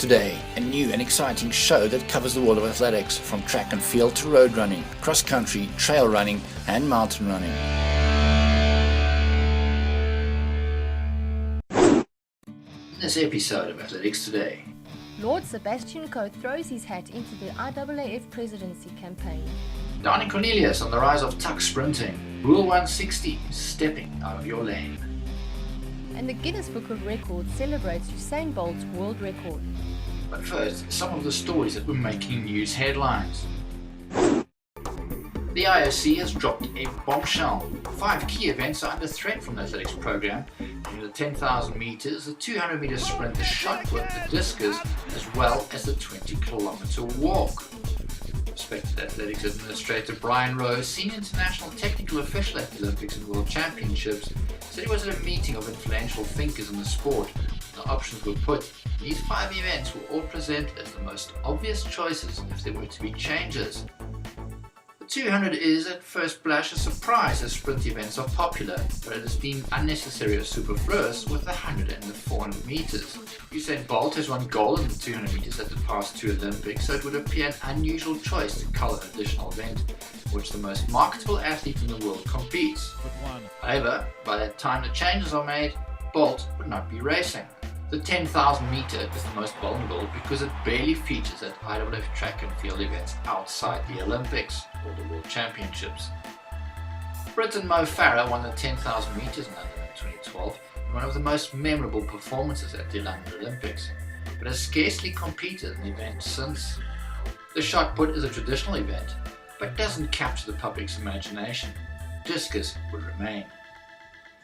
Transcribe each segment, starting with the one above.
Today, a new and exciting show that covers the world of athletics, from track and field to road running, cross country, trail running and mountain running. In this episode of Athletics Today, Lord Sebastian Coe throws his hat into the IAAF Presidency campaign. Danie Cornelius on the rise of Tuks sprinting. Rule 160, stepping out of your lane. And the Guinness Book of Records celebrates Usain Bolt's world record. But first, some of the stories that were making news headlines. The IOC has dropped a bombshell. 5 key events are under threat from the athletics program, in the 10,000 meters, the 200 meter sprint, the shot put, the discus, as well as the 20-kilometer walk. Respected athletics administrator Brian Rose, senior international technical official at the Olympics and World Championships, said he was at a meeting of influential thinkers in the sport. The options were put. These 5 events were all presented as the most obvious choices if there were to be changes. The 200 is at first blush a surprise as sprint events are popular, but it is deemed unnecessary or superfluous with the 100 and the 400 meters. Usain Bolt has won gold in the 200 meters at the past 2 Olympics, so it would appear an unusual choice to cull an additional event in which the most marketable athlete in the world competes. However, by the time the changes are made, Bolt would not be racing. The 10,000 meter is the most vulnerable because it barely features at IAAF track and field events outside the Olympics or the World Championships. Briton Mo Farah won the 10,000 meters in London in 2012, one of the most memorable performances at the London Olympics, but has scarcely competed in the event since. The shot put is a traditional event, but doesn't capture the public's imagination. Discus would remain.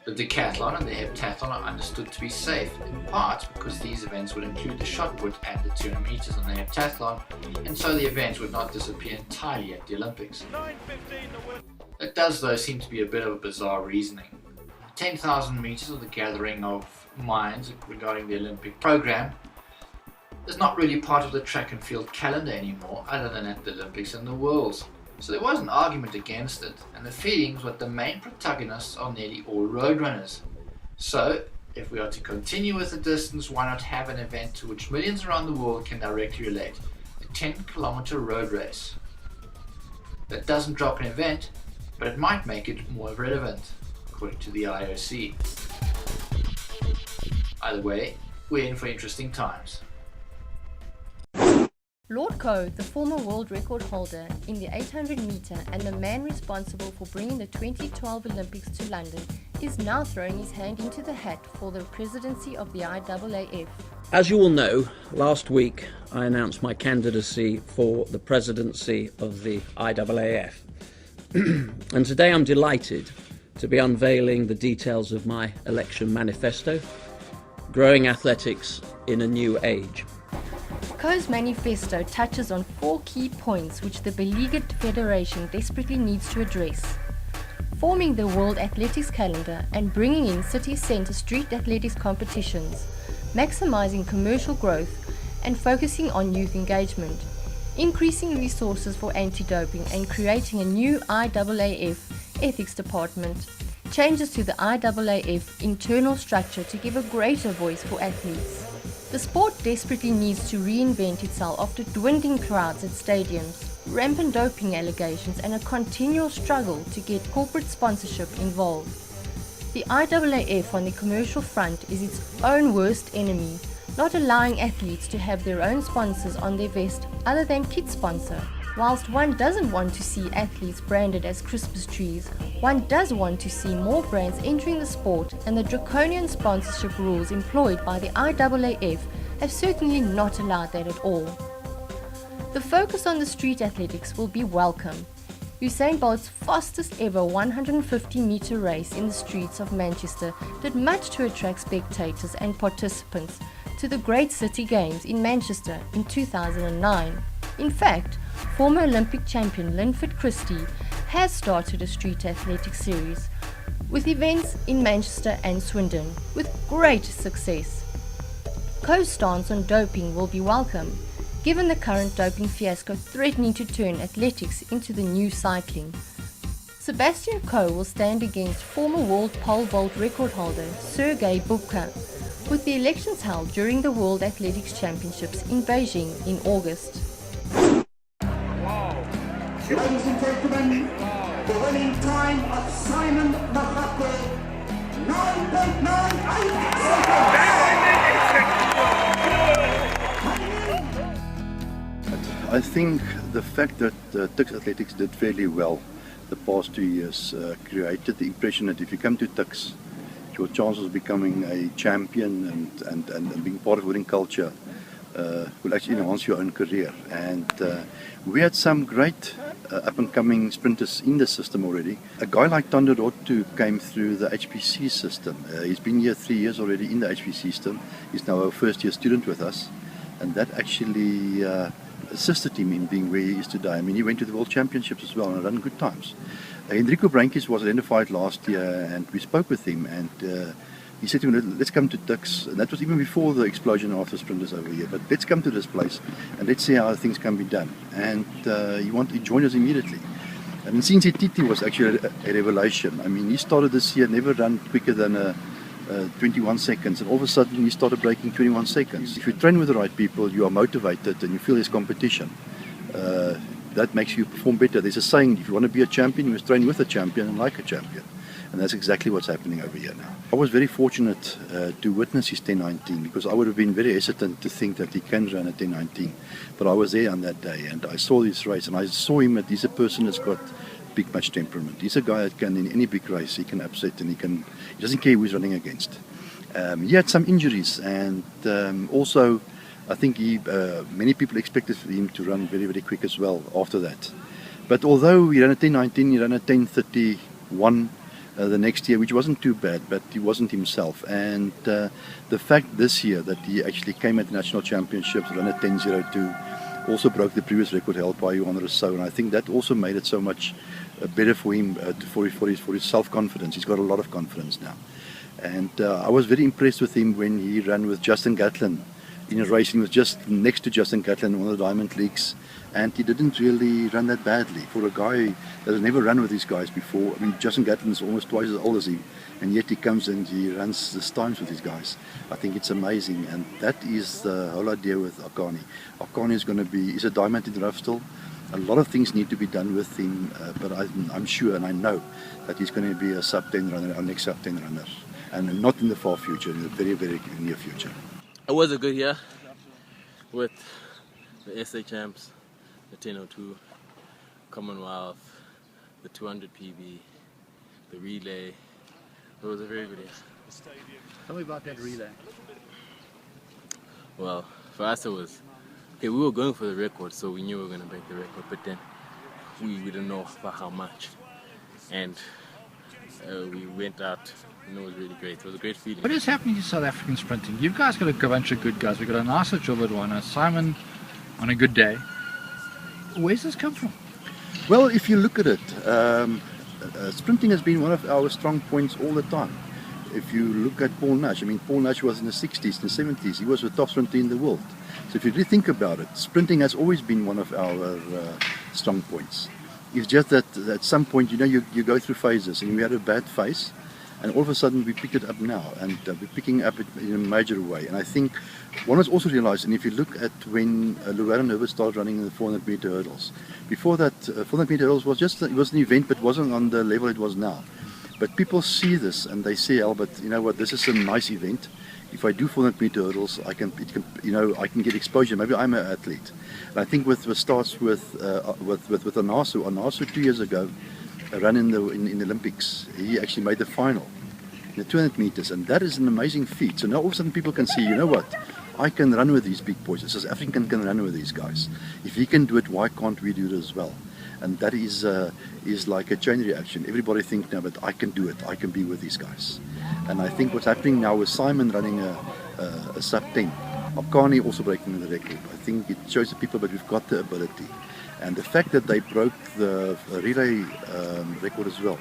The decathlon and the heptathlon are understood to be safe, in part because these events would include the shot put and the 200 meters on the heptathlon, and so the events would not disappear entirely at the Olympics. It does though seem to be a bit of a bizarre reasoning. 10,000 meters of the gathering of minds regarding the Olympic program is not really part of the track and field calendar anymore, other than at the Olympics and the Worlds. So there was an argument against it, and the feelings were the main protagonists are nearly all road runners. So, if we are to continue with the distance, why not have an event to which millions around the world can directly relate, a 10-kilometer road race? That doesn't drop an event, but it might make it more relevant, according to the IOC. Either way, we're in for interesting times. Lord Coe, the former world record holder in the 800 meter and the man responsible for bringing the 2012 Olympics to London, is now throwing his hand into the hat for the presidency of the IAAF. As you all know, last week I announced my candidacy for the presidency of the IAAF. And today I'm delighted to be unveiling the details of my election manifesto, Growing Athletics in a New Age. Coe's manifesto touches on 4 key points which the beleaguered federation desperately needs to address: forming the World Athletics calendar and bringing in city centre street athletics competitions, maximising commercial growth and focusing on youth engagement, increasing resources for anti-doping and creating a new IAAF ethics department, changes to the IAAF internal structure to give a greater voice for athletes. The sport desperately needs to reinvent itself after dwindling crowds at stadiums, rampant doping allegations and a continual struggle to get corporate sponsorship involved. The IAAF on the commercial front is its own worst enemy, not allowing athletes to have their own sponsors on their vest other than kit sponsor. Whilst one doesn't want to see athletes branded as Christmas trees, one does want to see more brands entering the sport, and the draconian sponsorship rules employed by the IAAF have certainly not allowed that at all. The focus on the street athletics will be welcome. Usain Bolt's fastest ever 150-meter race in the streets of Manchester did much to attract spectators and participants to the Great City Games in Manchester in 2009. In fact, former Olympic champion Linford Christie has started a street athletics series with events in Manchester and Swindon with great success. Coe's stance on doping will be welcome, given the current doping fiasco threatening to turn athletics into the new cycling. Sebastian Coe will stand against former world pole vault record holder Sergei Bubka, with the elections held during the World Athletics Championships in Beijing in August. Ladies and gentlemen, the winning time of Simon Mahakwe, 9.98 seconds. I think the fact that Tuks Athletics did fairly well the past 2 years created the impression that if you come to Tuks, your chances of becoming a champion and being part of winning culture will actually enhance your own career. And we had some great up-and-coming sprinters in the system already. A guy like Thando Rotu came through the HPC system. He's been here 3 years already in the HPC system. He's now a first-year student with us, and that actually assisted him in being where he is today. I mean, he went to the World Championships as well and ran good times. Enrico Brankis was identified last year, and we spoke with him, and he said to me, let's come to Tuks, and that was even before the explosion of the sprinters over here, but let's come to this place and let's see how things can be done. And he joined us immediately. And Sinse Titi was actually a revelation. I mean, he started this year, never run quicker than 21 seconds, and all of a sudden he started breaking 21 seconds. If you train with the right people, you are motivated and you feel there's competition. That makes you perform better. There's a saying, if you want to be a champion, you must train with a champion and like a champion. And that's exactly what's happening over here now. I was very fortunate to witness his 10:19, because I would have been very hesitant to think that he can run a 10:19. But I was there on that day and I saw this race, and I saw him that he's a person that's got big much temperament. He's a guy that can, in any big race, he can upset, and he doesn't care who he's running against. He had some injuries, and also I think many people expected him to run very, very quick as well after that. But although he ran a 10:19, he ran a 10:31 the next year, which wasn't too bad, but he wasn't himself. And the fact this year that he actually came at the national championships, ran a 10:02, also broke the previous record held by Johan Rousseau, and I think that also made it so much better for him, for his self-confidence. He's got a lot of confidence now. And I was very impressed with him when he ran with Justin Gatlin in a race. He was just next to Justin Gatlin in one of the Diamond Leagues, and he didn't really run that badly for a guy that has never run with these guys before. I mean, Justin Gatlin is almost twice as old as him, and yet he comes and he runs this times with these guys. I think it's amazing, and that is the whole idea with Akani. Akani is going to be, he's a diamond in the rough still. A lot of things need to be done with him, but I'm sure and I know that he's going to be a sub-10 runner, our next sub-10 runner, and not in the far future, in the very, very near future. It was a good year with the SA champs, the 10:02, Commonwealth, the 200 PB, the relay. It was a very good year. Tell me about that relay. Well, for us it was, okay, we were going for the record, so we knew we were going to break the record, but then we didn't know by how much. And we went out, and it was really great. It was a great feeling. What is happening in South African sprinting? You guys got a bunch of good guys. We've got a nice Gilbert one, a Simon on a good day. Where's this come from? Well, if you look at it, sprinting has been one of our strong points all the time. If you look at Paul Nash, I mean, Paul Nash was in the 60s, the 70s. He was the top sprinter in the world. So if you really think about it, sprinting has always been one of our strong points. It's just that at some point, you know, you go through phases, and we had a bad phase, and all of a sudden we picked it up now, and we're picking up it in a major way. And I think one was also realized, and if you look at when Loretta Nervous started running in the 400 meter hurdles, before that 400 meter hurdles was just, it was an event, but wasn't on the level it was now. But people see this and they say, "Oh, but you know what? This is a nice event. If I do 400 meter hurdles, I can get exposure. Maybe I'm an athlete." And I think with starts with Anasu. Anasu 2 years ago ran in the Olympics. He actually made the final in the 200 meters, and that is an amazing feat. So now all of a sudden people can see, you know what? I can run with these big boys. As African can run with these guys. If he can do it, why can't we do it as well? And that is like a chain reaction. Everybody thinks now, but I can do it. I can be with these guys. And I think what's happening now with Simon running a sub-10, Akani also breaking the record. I think it shows the people that we've got the ability. And the fact that they broke the relay record as well,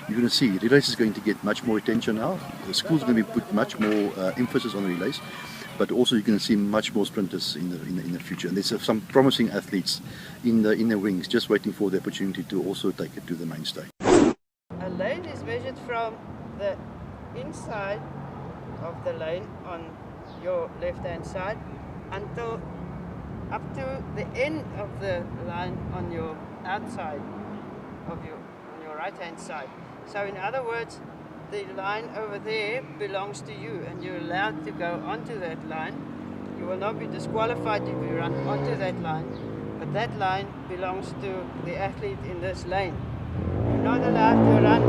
you're going to see relays is going to get much more attention now. The school's going to put much more emphasis on relays. But also you're going to see much more sprinters in the future. And there's some promising athletes in the wings just waiting for the opportunity to also take it to the main stage. A lane is measured from the inside of the lane on your left-hand side until up to the end of the line on your outside of on your right-hand side. So in other words, the line over there belongs to you and you're allowed to go onto that line. You will not be disqualified if you run onto that line, but that line belongs to the athlete in this lane. You're not allowed to run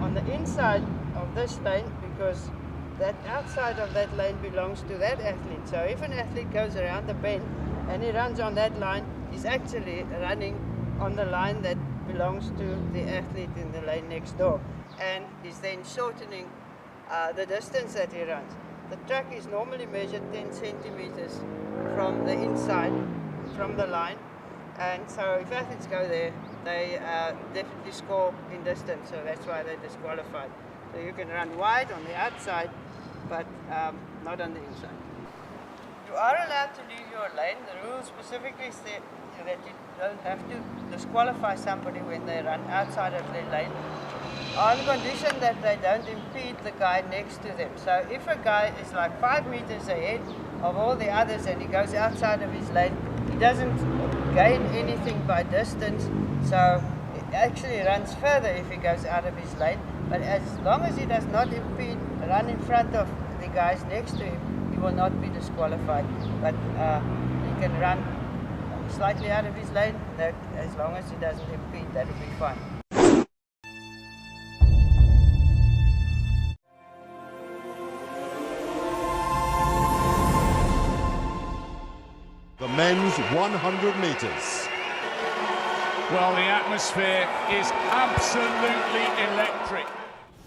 on the inside of this lane because that outside of that lane belongs to that athlete. So if an athlete goes around the bend and he runs on that line, he's actually running on the line that belongs to the athlete in the lane next door, and is then shortening the distance that he runs. The track is normally measured 10 centimeters from the inside, from the line, and so if athletes go there, they definitely score in distance, so that's why they're disqualified. So you can run wide on the outside, but not on the inside. You are allowed to leave your lane. The rule specifically says that you don't have to disqualify somebody when they run outside of their lane, on condition that they don't impede the guy next to them. So if a guy is like 5 meters ahead of all the others and he goes outside of his lane, he doesn't gain anything by distance, so it actually runs further if he goes out of his lane. But as long as he does not impede, run in front of the guys next to him, he will not be disqualified. But he can run slightly out of his lane, that as long as he doesn't impede, that will be fine. The men's 100 metres. Well, the atmosphere is absolutely electric.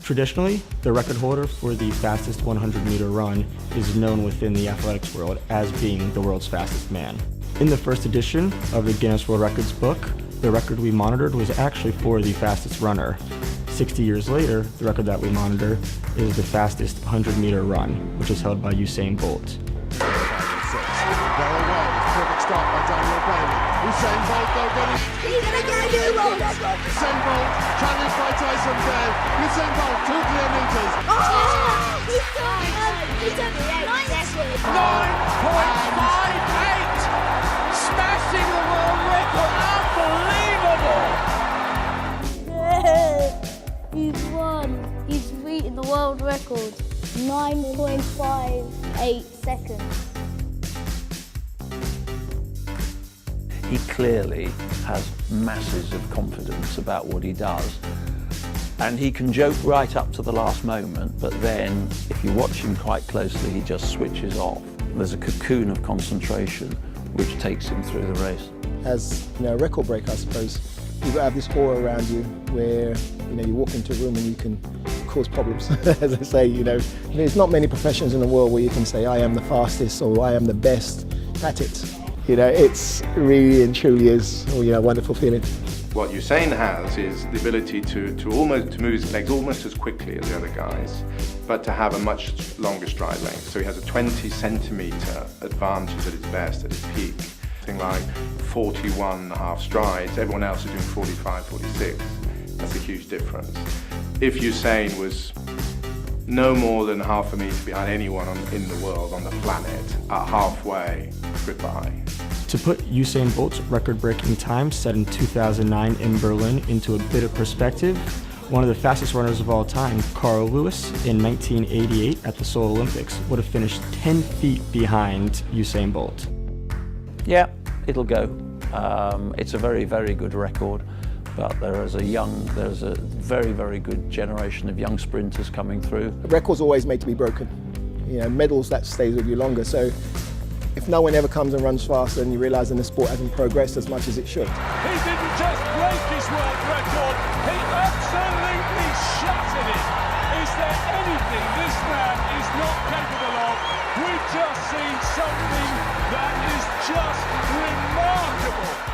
Traditionally, the record holder for the fastest 100-meter run is known within the athletics world as being the world's fastest man. In the first edition of the Guinness World Records book, the record we monitored was actually for the fastest runner. 60 years later, the record that we monitor is the fastest 100-meter run, which is held by Usain Bolt. They're away. Perfect start by Danie. Usain Bolt though getting... He's gonna get a new world record! Usain Bolt challenged by Tyson Gay. Usain Bolt 2 clear meters. Oh! He took 9.58! Smashing the world record! Unbelievable! He's won. He's beaten the world record. 9.58 seconds. He clearly has masses of confidence about what he does, and he can joke right up to the last moment, but then if you watch him quite closely, he just switches off. There's a cocoon of concentration which takes him through the race. As a record breaker, I suppose, you've got to have this aura around you where you walk into a room and you can cause problems. As I say, there's not many professions in the world where you can say I am the fastest or I am the best at it. It's really and truly is a wonderful feeling. What Usain has is the ability to move his legs almost as quickly as the other guys, but to have a much longer stride length. So he has a 20 centimetre advantage at his best, at his peak. Something like 41.5 strides, everyone else is doing 45, 46. That's a huge difference. If Usain was no more than half a metre behind anyone in the world, on the planet, at halfway, goodbye. To put Usain Bolt's record-breaking time set in 2009 in Berlin into a bit of perspective, one of the fastest runners of all time, Carl Lewis, in 1988 at the Seoul Olympics, would have finished 10 feet behind Usain Bolt. Yeah, it'll go. It's a very, very good record, but there's a very, very good generation of young sprinters coming through. A record's always made to be broken. Medals, that stays with you longer. So if no one ever comes and runs faster, then you realise that the sport hasn't progressed as much as it should. He didn't just break his world record, he absolutely shattered it. Is there anything this man is not capable of? We've just seen something that is just remarkable.